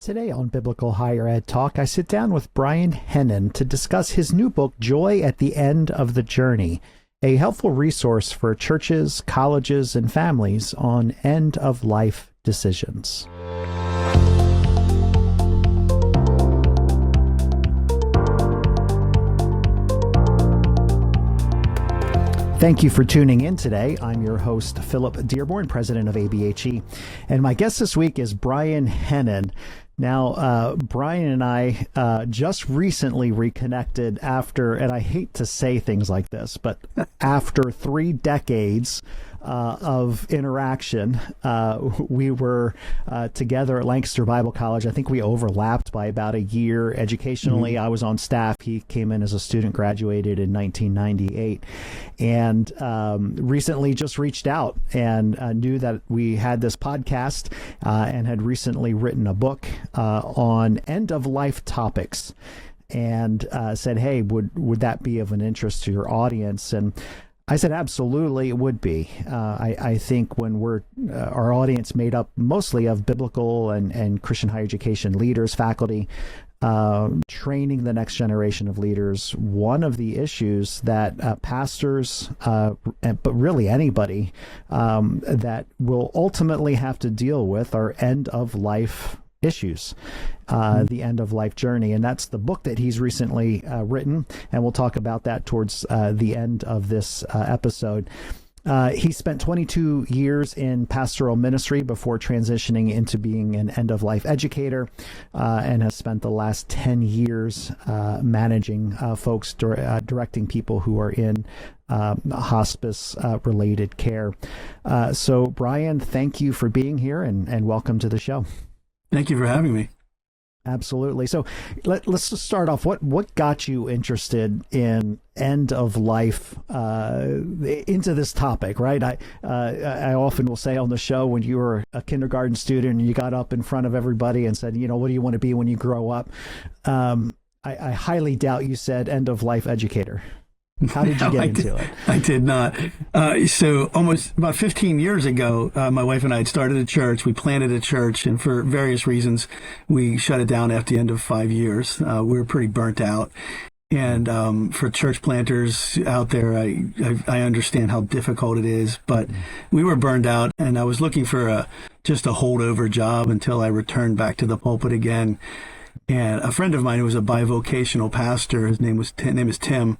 Today on Biblical Higher Ed Talk, I sit down with Brian Hennon to discuss his new book, Joy at the End of the Journey, a helpful resource for churches, colleges, and families on end-of-life decisions. Thank you for tuning in today. I'm your host, Philip Dearborn, president of ABHE, and my guest this week is Brian Hennon. Now, Brian and I just recently reconnected after, and I hate to say things like this, but after 3 decades of interaction. We were together at Lancaster Bible College. I think we overlapped by about a year educationally. I was on staff. He came in as a student, graduated in 1998, and recently just reached out and knew that we had this podcast and had recently written a book on end-of-life topics, and said, hey, would that be of an interest to your audience? And I said, absolutely, it would be. I think when we're our audience made up mostly of biblical and Christian higher education leaders, faculty, training the next generation of leaders, one of the issues that pastors, but really anybody, that will ultimately have to deal with are end-of-life issues, the end-of-life journey. And that's the book that he's recently written, and we'll talk about that towards the end of this episode. He spent 22 years in pastoral ministry before transitioning into being an end-of-life educator, and has spent the last 10 years managing folks, directing people who are in hospice-related care. So, Brian, thank you for being here, and welcome to the show. Thank you for having me. Absolutely. So let's just start off. What got you interested in end of life, into this topic, right? I often will say on the show, when you were a kindergarten student and you got up in front of everybody and said, what do you want to be when you grow up? I highly doubt you said end of life educator. How did you get into it? I did not. So almost about 15 years ago, my wife and I had started a church. We planted a church, and for various reasons, we shut it down after the end of 5 years. We were pretty burnt out. And for church planters out there, I understand how difficult it is, but we were burned out, and I was looking for just a holdover job until I returned back to the pulpit again. And a friend of mine who was a bivocational pastor, his name is Tim,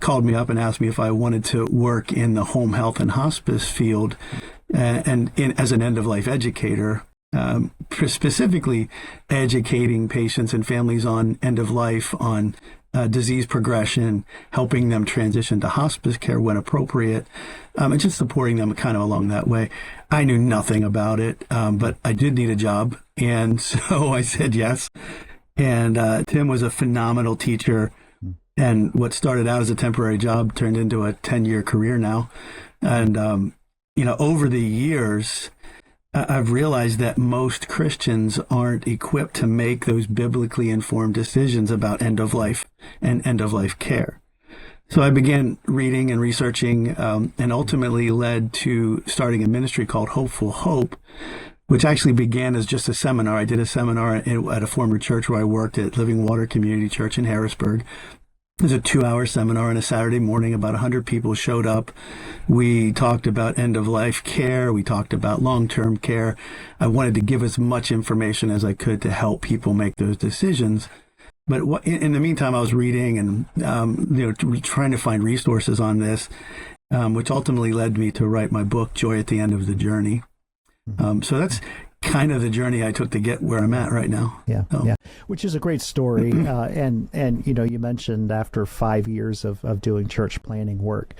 called me up and asked me if I wanted to work in the home health and hospice field, and as an end-of-life educator, specifically educating patients and families on end-of-life, on disease progression, helping them transition to hospice care when appropriate, and just supporting them kind of along that way. I knew nothing about it, but I did need a job, and so I said yes. And Tim was a phenomenal teacher. And what started out as a temporary job turned into a 10-year career now. And, over the years, I've realized that most Christians aren't equipped to make those biblically informed decisions about end of life and end of life care. So I began reading and researching, and ultimately led to starting a ministry called Hopeful Hope, which actually began as just a seminar. I did a seminar at a former church where I worked at Living Water Community Church in Harrisburg. It was a 2-hour seminar on a Saturday morning. About 100 people showed up. We talked about end-of-life care. We talked about long-term care. I wanted to give as much information as I could to help people make those decisions. But in the meantime, I was reading and trying to find resources on this, which ultimately led me to write my book, Joy at the End of the Journey. So that's kind of the journey I took to get where I'm at right now. Yeah, which is a great story. And you mentioned after 5 years of doing church planning work,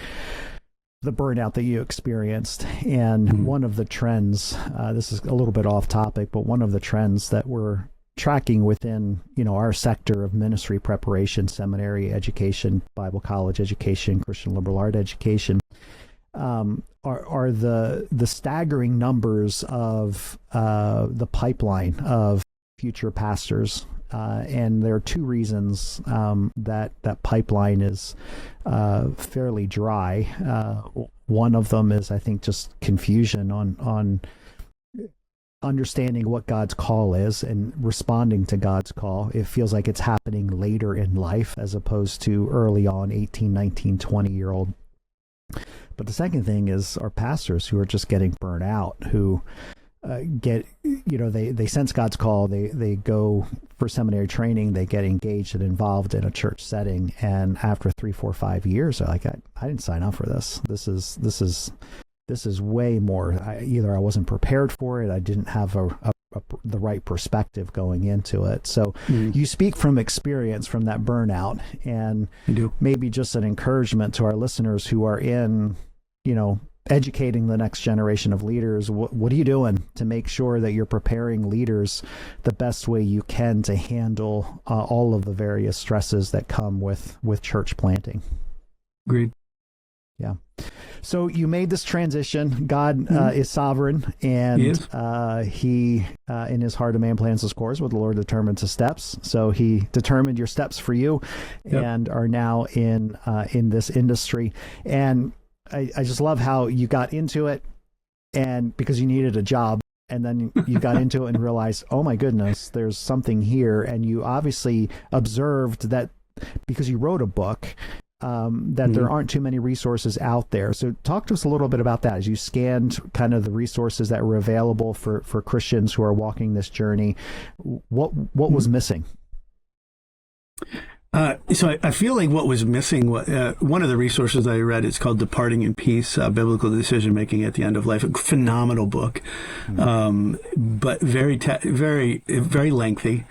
the burnout that you experienced. And one of the trends, this is a little bit off topic, but one of the trends that we're tracking within, our sector of ministry preparation, seminary education, Bible college education, Christian liberal art education, are the staggering numbers of the pipeline of future pastors. And there are 2 reasons that pipeline is fairly dry. One of them is, I think, just confusion on understanding what God's call is and responding to God's call. It feels like it's happening later in life as opposed to early on, 18, 19, 20-year-old. But the second thing is our pastors who are just getting burnt out, who they sense God's call, they go for seminary training, they get engaged and involved in a church setting, and after 3, 4, 5 years, they're like, I didn't sign up for this. This is way more. Either I wasn't prepared for it, I didn't have the right perspective going into it. So you speak from experience from that burnout, and maybe just an encouragement to our listeners who are in, educating the next generation of leaders. What are you doing to make sure that you're preparing leaders the best way you can to handle all of the various stresses that come with church planting? Agreed. Yeah. So you made this transition. God is sovereign, and he, in his heart, a man plans his course, but the Lord determines his steps. So he determined your steps for you, and are now in this industry. And I just love how you got into it, and because you needed a job, and then you got into it and realized, oh my goodness, there's something here. And you obviously observed that because you wrote a book, that there aren't too many resources out there. So talk to us a little bit about that as you scanned kind of the resources that were available for Christians who are walking this journey. What was missing? So I feel like what was missing, one of the resources I read, it's called Departing in Peace, Biblical Decision Making at the End of Life. A phenomenal book, but very lengthy,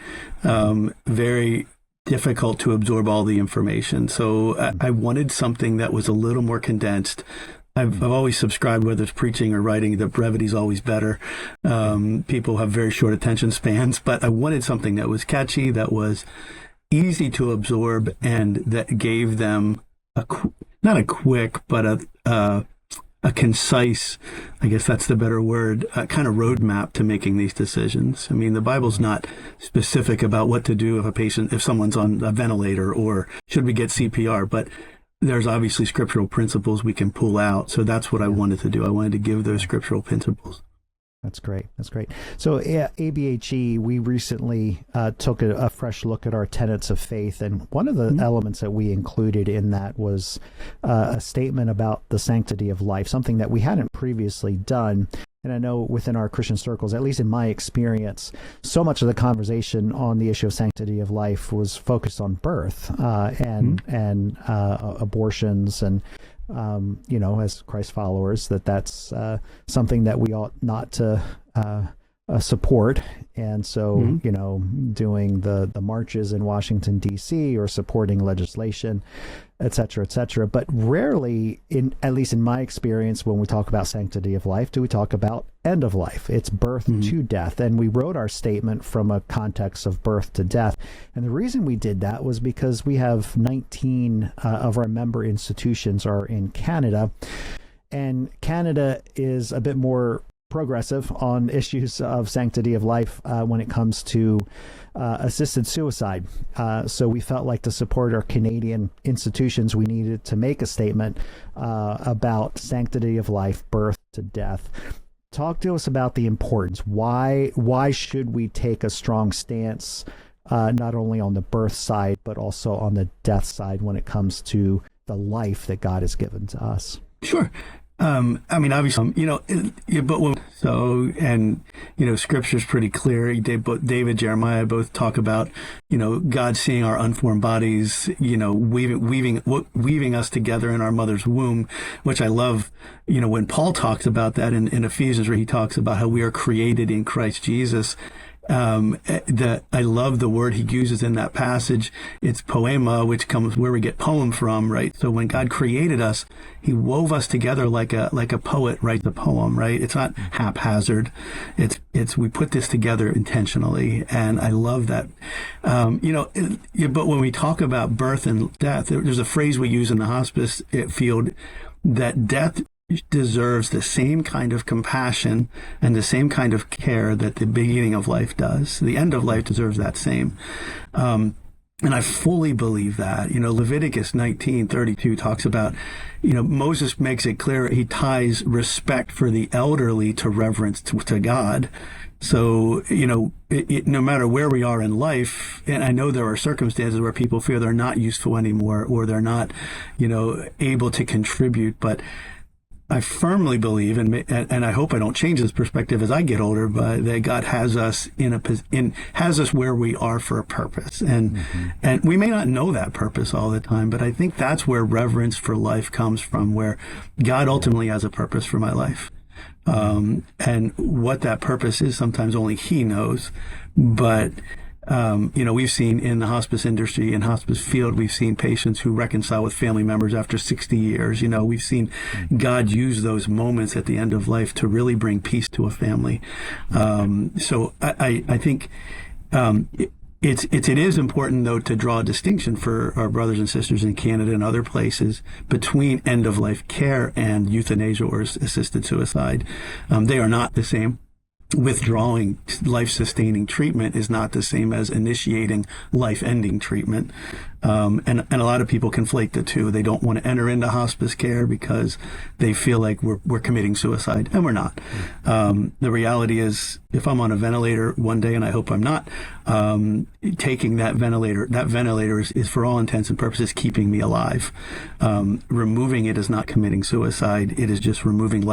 very difficult to absorb all the information. So I wanted something that was a little more condensed. I've always subscribed, whether it's preaching or writing, that brevity is always better. People have very short attention spans, but I wanted something that was catchy, that was easy to absorb, and that gave them not a quick, but a concise, I guess that's the better word, kind of roadmap to making these decisions. I mean, the Bible's not specific about what to do if someone's on a ventilator, or should we get CPR, but there's obviously scriptural principles we can pull out. So that's what I wanted to do. I wanted to give those scriptural principles. That's great. That's great. So ABHE, we recently took a fresh look at our tenets of faith, and one of the elements that we included in that was a statement about the sanctity of life, something that we hadn't previously done. And I know within our Christian circles, at least in my experience, so much of the conversation on the issue of sanctity of life was focused on birth and abortions, and as Christ followers, that's something that we ought not to support. And so, doing the marches in Washington, D.C., or supporting legislation, et cetera, but rarely, at least in my experience, when we talk about sanctity of life, do we talk about end of life. It's birth to death. And we wrote our statement from a context of birth to death. And the reason we did that was because we have 19 of our member institutions are in Canada. And Canada is a bit more progressive on issues of sanctity of life when it comes to assisted suicide. So we felt like to support our Canadian institutions, we needed to make a statement about sanctity of life, birth to death. Talk to us about the importance. Why should we take a strong stance, not only on the birth side, but also on the death side when it comes to the life that God has given to us? Sure. Obviously, Scripture's pretty clear. David, Jeremiah both talk about, God seeing our unformed bodies, weaving us together in our mother's womb, which I love, when Paul talks about that in Ephesians, where he talks about how we are created in Christ Jesus. I love the word he uses in that passage. It's poema, which comes where we get poem from, right? So when God created us, he wove us together like a poet writes a poem, right? It's not haphazard. It's we put this together intentionally, and I love that. But when we talk about birth and death, there's a phrase we use in the hospice field that death deserves the same kind of compassion and the same kind of care that the beginning of life does. The end of life deserves that same. And I fully believe that. Leviticus 19:32 talks about, Moses makes it clear he ties respect for the elderly to reverence to God. So, no matter where we are in life, and I know there are circumstances where people feel they're not useful anymore, or they're not, able to contribute, but I firmly believe, and I hope I don't change this perspective as I get older, but that God has us has us where we are for a purpose, and we may not know that purpose all the time, but I think that's where reverence for life comes from, where God ultimately has a purpose for my life, and what that purpose is, sometimes only He knows, but. We've seen in the hospice industry and hospice field, we've seen patients who reconcile with family members after 60 years. We've seen God use those moments at the end of life to really bring peace to a family. So I think it is important, though, to draw a distinction for our brothers and sisters in Canada and other places between end-of-life care and euthanasia or assisted suicide. They are not the same. Withdrawing life-sustaining treatment is not the same as initiating life-ending treatment. And a lot of people conflate the two. They don't want to enter into hospice care because they feel like we're committing suicide, and we're not. The reality is, if I'm on a ventilator one day, and I hope I'm not, taking that ventilator is for all intents and purposes keeping me alive. Removing it is not committing suicide. It is just removing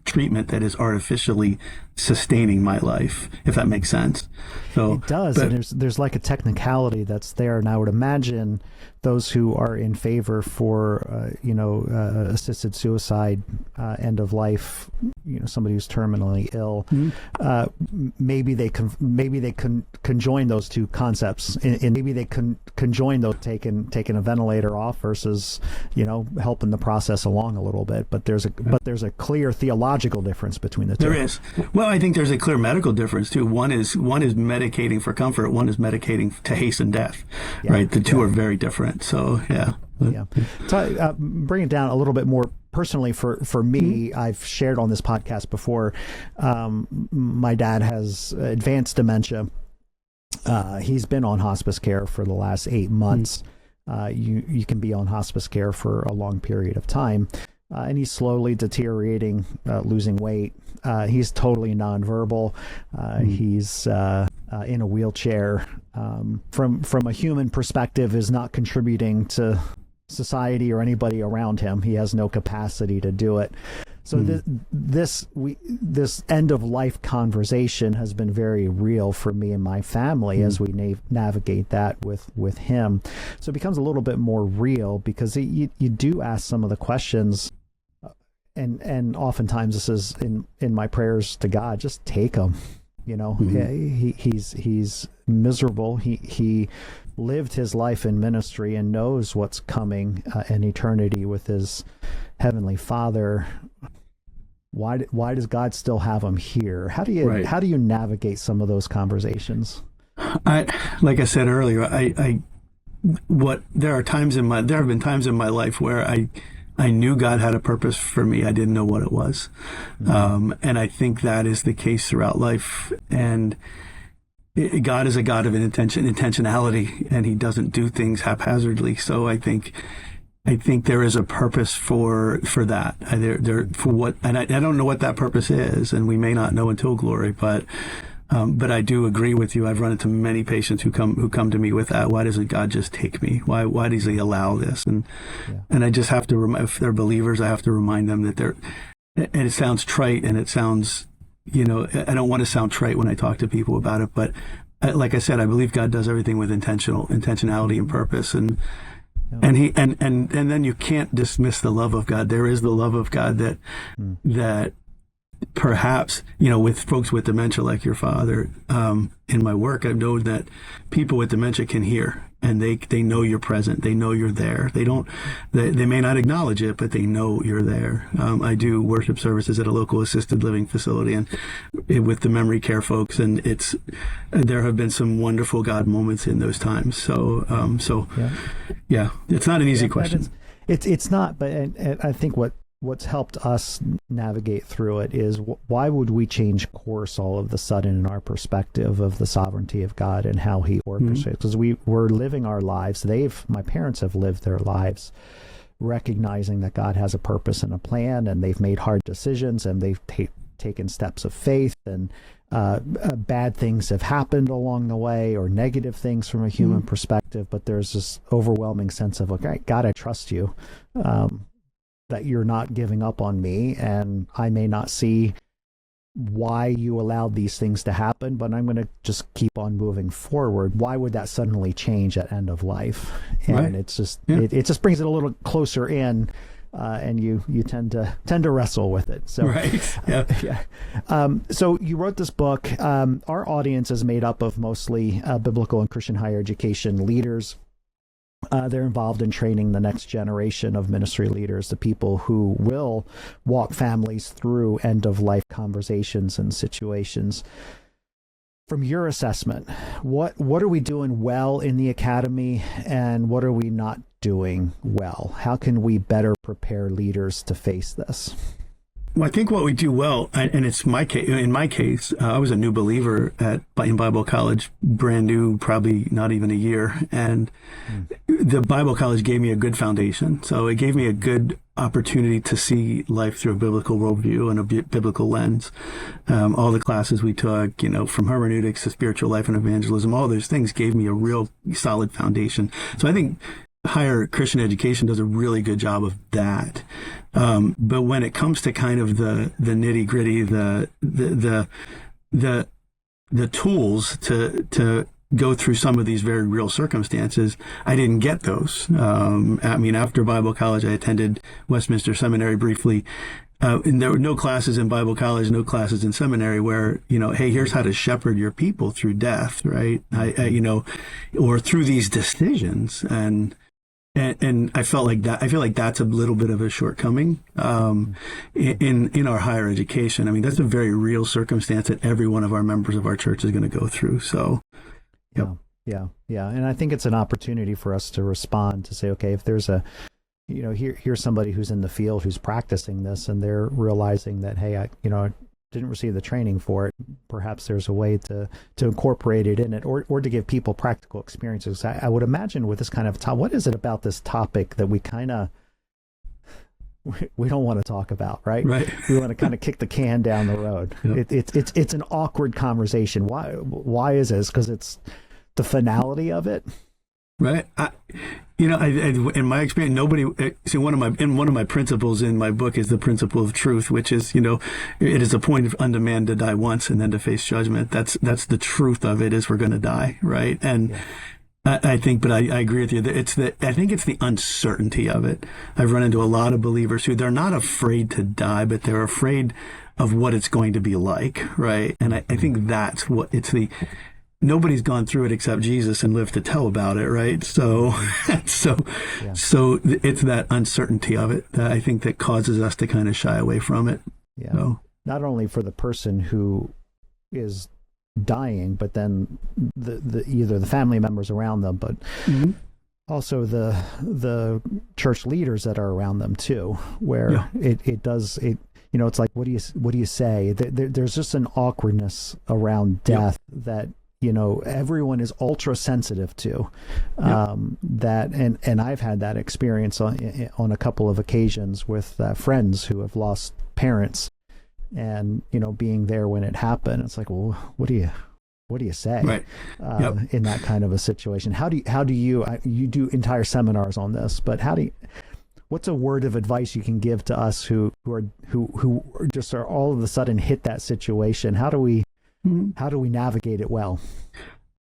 treatment that is artificially sustaining my life, if that makes sense. So it does, and there's like a technicality that's there, and I would imagine those who are in favor for assisted suicide, end of life, somebody who's terminally ill, maybe they can conjoin those two concepts, and maybe they can conjoin those, taking a ventilator off versus helping the process along a little bit. But there's a clear theological difference between the two. There is. Well, I think there's a clear medical difference too. One is medicating for comfort. One is medicating to hasten death. Yeah. Right. The two are very different. So yeah. Yeah. So bring it down a little bit more personally for me. I've shared on this podcast before. My dad has advanced dementia. He's been on hospice care for the last 8 months. You can be on hospice care for a long period of time. And he's slowly deteriorating, losing weight. He's totally nonverbal. He's in a wheelchair. From a human perspective, is not contributing to society or anybody around him. He has no capacity to do it. So this end of life conversation has been very real for me and my family as we navigate that with him. So it becomes a little bit more real because you do ask some of the questions. And oftentimes this is in my prayers to God, just take him, he's miserable. He lived his life in ministry and knows what's coming in eternity with his heavenly Father. Why does God still have him here? How do you navigate some of those conversations? Like I said earlier, there have been times in my life where I knew God had a purpose for me. I didn't know what it was. And I think that is the case throughout life. And God is a God of intentionality, and he doesn't do things haphazardly. So I think there is a purpose for that. I don't know what that purpose is, and we may not know until glory, but I do agree with you. I've run into many patients who come to me with that. Why doesn't God just take me? Why does he allow this? And I just have to if they're believers, I have to remind them that and it sounds trite, and it sounds, I don't want to sound trite when I talk to people about it, but like I said, I believe God does everything with intentionality and purpose, and then you can't dismiss the love of God. There is the love of God that perhaps, with folks with dementia like your father, in my work, I've known that people with dementia can hear, and they know you're present. They know you're there. They may not acknowledge it, but they know you're there. I do worship services at a local assisted living facility and with the memory care folks, and there have been some wonderful God moments in those times. So it's not an easy question. It's not, but I think what's helped us navigate through it is why would we change course all of a sudden in our perspective of the sovereignty of God and how he orchestrates? Because we're living our lives. My parents have lived their lives recognizing that God has a purpose and a plan, and they've made hard decisions, and they've taken steps of faith, and bad things have happened along the way, or negative things from a human perspective, but there's this overwhelming sense of, okay, God, I trust you, that you're not giving up on me, and I may not see why you allowed these things to happen, but I'm going to just keep on moving forward. Why would that suddenly change at end of life? And it's just, it just brings it a little closer in, and you tend to wrestle with it. So, so you wrote this book. Our audience is made up of mostly biblical and Christian higher education leaders. They're involved in training the next generation of ministry leaders, the people who will walk families through end-of-life conversations and situations. From your assessment, what are we doing well in the academy, and what are we not doing well? How can we better prepare leaders to face this? Well, I think what we do well, and it's my case. In my case, I was a new believer in Bible college, brand new, probably not even a year, and the Bible college gave me a good foundation. So it gave me a good opportunity to see life through a biblical worldview and a biblical lens. All the classes we took, from hermeneutics to spiritual life and evangelism, all those things gave me a real solid foundation. So I think higher Christian education does a really good job of that. But when it comes to kind of the nitty gritty, the tools to go through some of these very real circumstances, I didn't get those. After Bible college, I attended Westminster Seminary briefly. And there were no classes in Bible college, no classes in seminary where, hey, here's how to shepherd your people through death, right? Or through these decisions. And I felt like that. I feel like that's a little bit of a shortcoming in our higher education. I mean, that's a very real circumstance that every one of our members of our church is going to go through. So, yeah. And I think it's an opportunity for us to respond, to say, okay, if there's here's somebody who's in the field who's practicing this, and they're realizing that, hey, I didn't receive the training for it. Perhaps there's a way to incorporate it in it, or to give people practical experiences. I would imagine with this kind of what is it about this topic that we don't want to talk about, right? We want to kind of kick the can down the road. It's an awkward conversation. Why is this? Because it's the finality of it. Right. In my experience, one of my principles in my book is the principle of truth, which is, it is appointed unto man to die once and then to face judgment. That's the truth of it, is we're going to die. Right. And I think, but I agree with you. I think it's the uncertainty of it. I've run into a lot of believers who they're not afraid to die, but they're afraid of what it's going to be like. Right. And I think that's what nobody's gone through it except Jesus and lived to tell about it, right? So it's that uncertainty of it that I think that causes us to kind of shy away from it. Yeah. So, not only for the person who is dying, but then either the family members around them, but also the church leaders that are around them too, where it's like, what do you say? There's just an awkwardness around death that everyone is ultra sensitive to, that, and I've had that experience on a couple of occasions with friends who have lost parents, and being there when it happened. It's like, well, what do you say, in that kind of a situation? How do you do entire seminars on this, but what's a word of advice you can give to us who just are all of a sudden hit that situation? How do we navigate it well?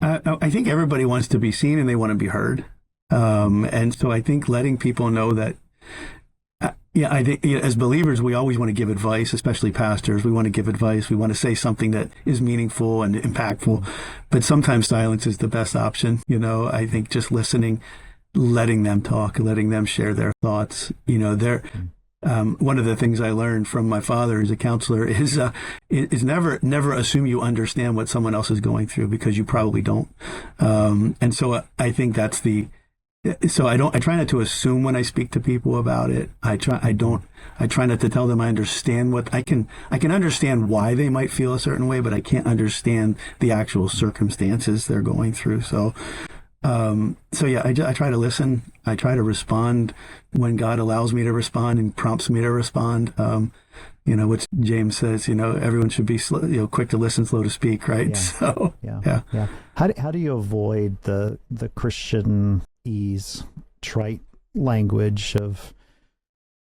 I think everybody wants to be seen and they want to be heard. And so I think letting people know that, I think as believers, we always want to give advice, especially pastors. We want to give advice. We want to say something that is meaningful and impactful. But sometimes silence is the best option. I think just listening, letting them talk, letting them share their thoughts. One of the things I learned from my father as a counselor is never assume you understand what someone else is going through, because you probably don't. And so I think that's I try not to assume when I speak to people about it. I try not to tell them I understand I can understand why they might feel a certain way, but I can't understand the actual circumstances they're going through. So I try to listen. I try to respond when God allows me to respond and prompts me to respond. which James says, everyone should be slow, quick to listen, slow to speak, right? Yeah. So, yeah. How do you avoid the Christianese trite language of,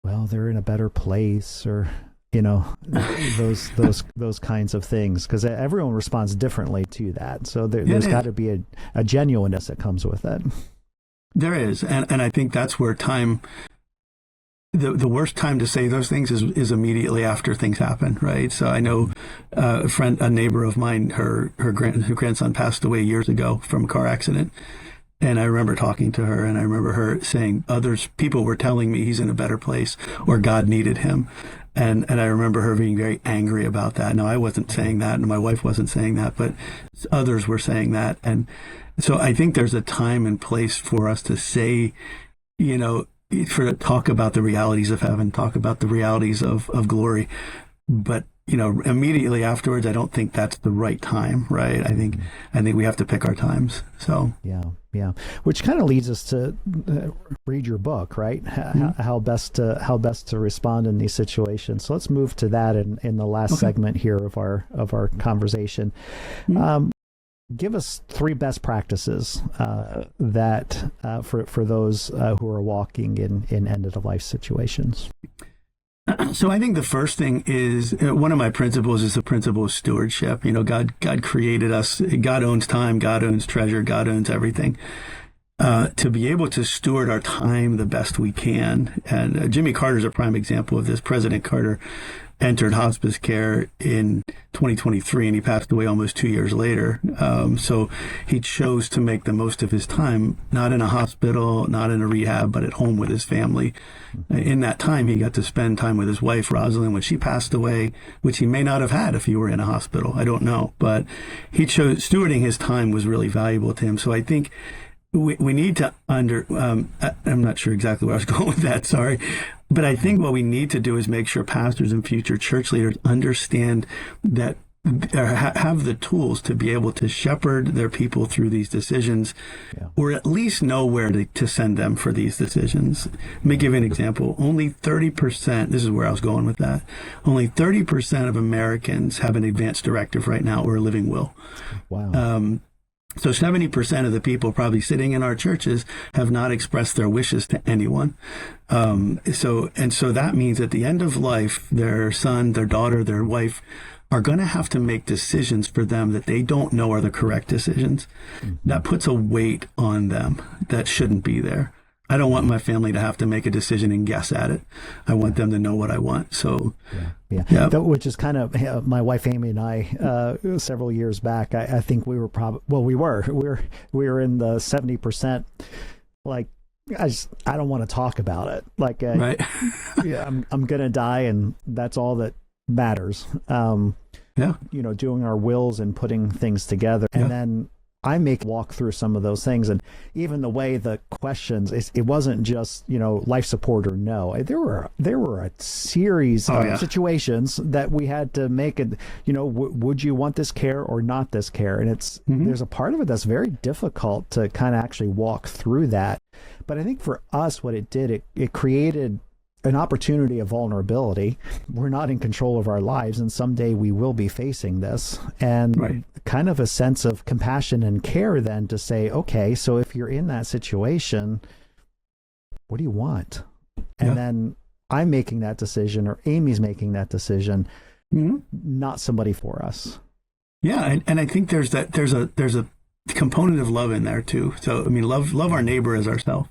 well, they're in a better place, or those kinds of things, because everyone responds differently to that. So there's got to be a genuineness that comes with it. There is, and I think that's where time. The worst time to say those things is immediately after things happen, right? So I know a neighbor of mine, her grandson passed away years ago from a car accident. And I remember talking to her, and I remember her saying people were telling me he's in a better place, or God needed him. And I remember her being very angry about that. Now, I wasn't saying that, and my wife wasn't saying that, but others were saying that. And so I think there's a time and place for us to say, talk about the realities of heaven, talk about the realities of glory. But, immediately afterwards, I don't think that's the right time, right? I think we have to pick our times. So yeah. Which kind of leads us to read your book, right? How best to respond in these situations. So let's move to that in the last segment here of our conversation. Give us 3 best practices that for those who are walking in end of life situations. So I think the first thing is, one of my principles is the principle of stewardship. God created us. God owns time. God owns treasure. God owns everything. To be able to steward our time the best we can. And Jimmy Carter's a prime example of this. President Carter entered hospice care in 2023, and he passed away almost 2 years later. So he chose to make the most of his time, not in a hospital, not in a rehab, but at home with his family. In that time, he got to spend time with his wife, Rosalind, when she passed away, which he may not have had if he were in a hospital. I don't know. But he chose, stewarding his time was really valuable to him. So I think we need to I'm not sure exactly where I was going with that, sorry. But I think what we need to do is make sure pastors and future church leaders understand that, or have the tools to be able to shepherd their people through these decisions, or at least know where to send them for these decisions. Let me give you an example. Only 30%, this is where I was going with that, only 30% of Americans have an advance directive right now, or a living will. Wow. So 70% of the people probably sitting in our churches have not expressed their wishes to anyone. So that means at the end of life, their son, their daughter, their wife are going to have to make decisions for them that they don't know are the correct decisions. That puts a weight on them that shouldn't be there. I don't want my family to have to make a decision and guess at it. I want them to know what I want. So, which is kind of my wife Amy and I several years back. I think we were we were in the 70%. Like, I don't want to talk about it. Like, right. I'm gonna die, and that's all that matters. Doing our wills and putting things together, and then I walk through some of those things, and even the way the questions, it wasn't just life support or no. There were a series of situations that we had to make. And would you want this care or not this care? And it's there's a part of it that's very difficult to kind of actually walk through that. But I think for us, what it did, it created an opportunity of vulnerability. We're not in control of our lives, and someday we will be facing this. And kind of a sense of compassion and care then to say, okay, so if you're in that situation, what do you want? And then I'm making that decision, or Amy's making that decision, not somebody for us. Yeah, and I think there's a component of love in there too. So I mean, love our neighbor as ourselves.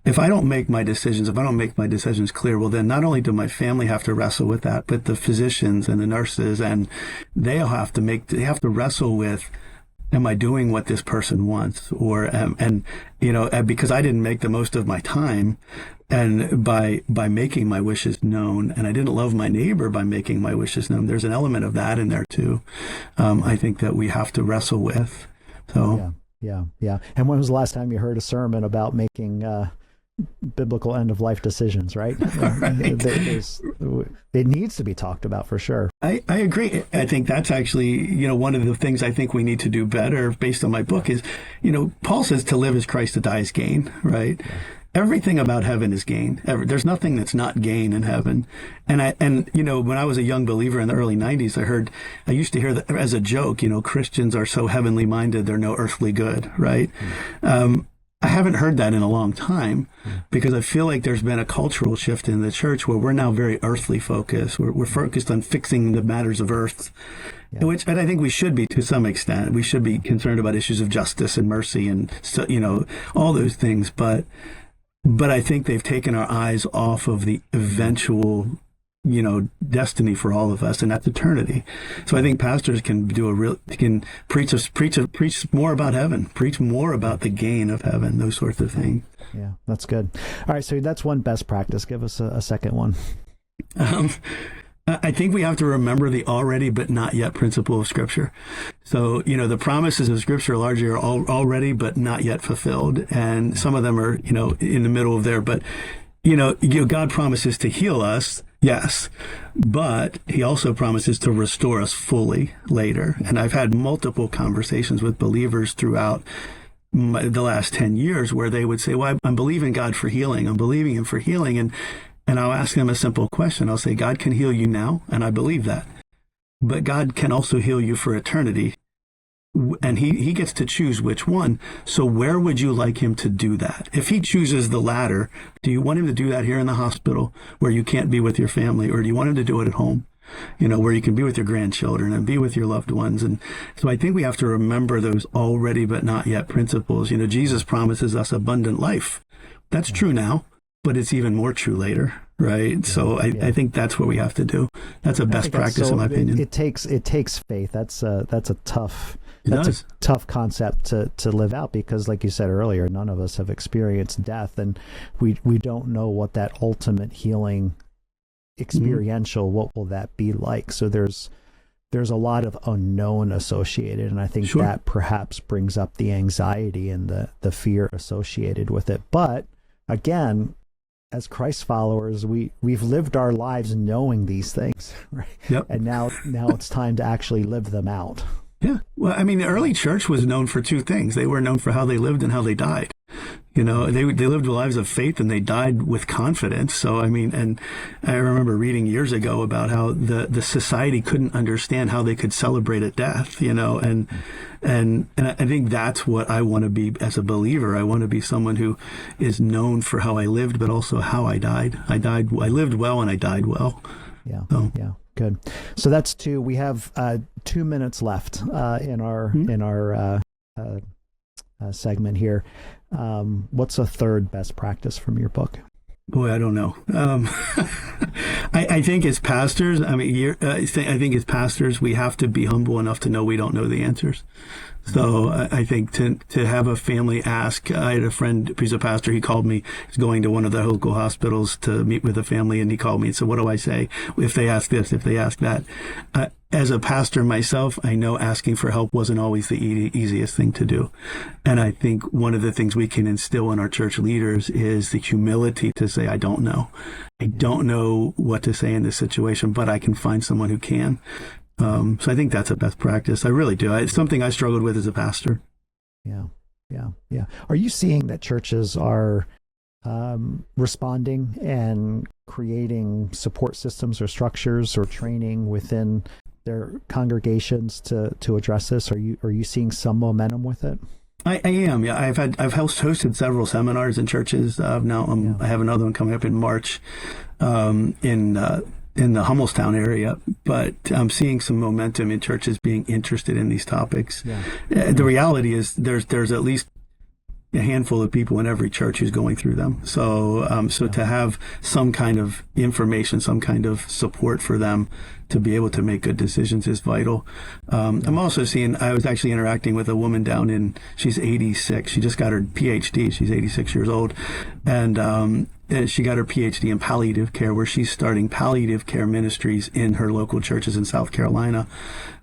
If I don't make my decisions clear, well, then not only do my family have to wrestle with that, but the physicians and the nurses, and they have to wrestle with, am I doing what this person wants? Or, because I didn't make the most of my time, and by making my wishes known, and I didn't love my neighbor by making my wishes known, there's an element of that in there too. I think that we have to wrestle with. So. Yeah. And when was the last time you heard a sermon about making biblical end-of-life decisions, right? It needs to be talked about for sure. I agree. I think that's actually, one of the things I think we need to do better based on my book is, Paul says to live is Christ, to die is gain, right? everything about heaven is gain. There's nothing that's not gain in heaven. And when I was a young believer in the early 90s, I used to hear that as a joke, Christians are so heavenly minded, they're no earthly good, right? I haven't heard that in a long time because I feel like there's been a cultural shift in the church where we're now very earthly focused. We're focused on fixing the matters of earth, and I think we should be to some extent. We should be concerned about issues of justice and mercy and, all those things. But I think they've taken our eyes off of the eventual destiny for all of us, and that's eternity. So I think pastors can preach more about heaven, preach more about the gain of heaven, those sorts of things. Yeah, that's good. All right, so that's one best practice. Give us a second one. I think we have to remember the already but not yet principle of Scripture. So, the promises of Scripture largely are already but not yet fulfilled, and some of them are, in the middle of there. But, God promises to heal us. Yes, but he also promises to restore us fully later. And I've had multiple conversations with believers throughout the last 10 years where they would say, well, I'm believing God for healing. I'm believing him for healing. And I'll ask them a simple question. I'll say, God can heal you now, and I believe that. But God can also heal you for eternity. And he gets to choose which one. So where would you like him to do that? If he chooses the latter, do you want him to do that here in the hospital where you can't be with your family? Or do you want him to do it at home, where you can be with your grandchildren and be with your loved ones? And so I think we have to remember those already but not yet principles. Jesus promises us abundant life. That's true now, but it's even more true later. Right. So I think that's what we have to do. That's a best practice in my opinion. It takes faith. That's a tough concept to live out because, like you said earlier, none of us have experienced death, and we don't know what that ultimate healing experiential, what will that be like? So there's a lot of unknown associated, and I think that perhaps brings up the anxiety and the fear associated with it. But again, as Christ followers, we've lived our lives knowing these things, right? Yep. And now it's time to actually live them out. Yeah. Well, I mean, the early church was known for two things. They were known for how they lived and how they died. They lived lives of faith and they died with confidence. So, I mean, and I remember reading years ago about how the society couldn't understand how they could celebrate a death, and I think that's what I want to be as a believer. I want to be someone who is known for how I lived, but also how I died. I lived well and I died well. Yeah. So. Yeah. Good. So that's two. We have 2 minutes left in our segment here. What's a third best practice from your book? Boy, I don't know. I think as pastors, I think as pastors, we have to be humble enough to know we don't know the answers. So I think to have a family ask, I had a friend who's a pastor, he called me, he's going to one of the local hospitals to meet with a family, and he called me and said, what do I say if they ask this, if they ask that? As a pastor myself, I know asking for help wasn't always the easiest thing to do. And I think one of the things we can instill in our church leaders is the humility to say, I don't know. I don't know what to say in this situation, but I can find someone who can. So I think that's a best practice. I really do. It's something I struggled with as a pastor. Yeah. Are you seeing that churches are responding and creating support systems or structures or training within their congregations to address this? Are you seeing some momentum with it? I am. Yeah, I've hosted several seminars in churches. I have another one coming up in March in the Hummelstown area, but I'm seeing some momentum in churches being interested in these topics. Yeah. The reality is there's at least a handful of people in every church who's going through them. So to have some kind of information, some kind of support for them to be able to make good decisions is vital. I'm also I was actually interacting with a woman she's 86. She just got her PhD. She's 86 years old. And she got her PhD in palliative care, where she's starting palliative care ministries in her local churches in South Carolina,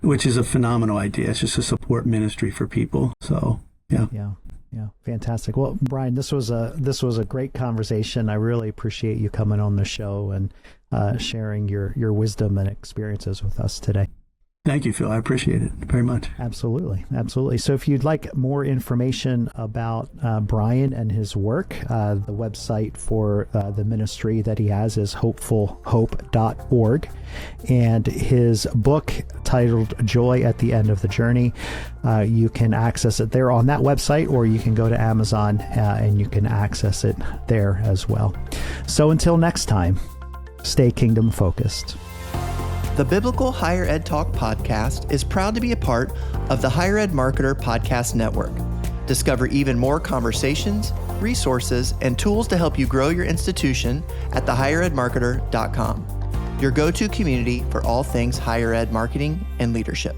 which is a phenomenal idea. It's just a support ministry for people. So, yeah. Yeah. Fantastic. Well, Brian, this was a great conversation. I really appreciate you coming on the show and sharing your wisdom and experiences with us today. Thank you, Phil. I appreciate it very much. Absolutely. Absolutely. So if you'd like more information about Brian and his work, the website for the ministry that he has is hopefulhope.org. And his book titled Joy at the End of the Journey, you can access it there on that website, or you can go to Amazon and you can access it there as well. So until next time, stay kingdom focused. The Biblical Higher Ed Talk podcast is proud to be a part of the Higher Ed Marketer Podcast Network. Discover even more conversations, resources, and tools to help you grow your institution at thehigheredmarketer.com, your go-to community for all things higher ed marketing and leadership.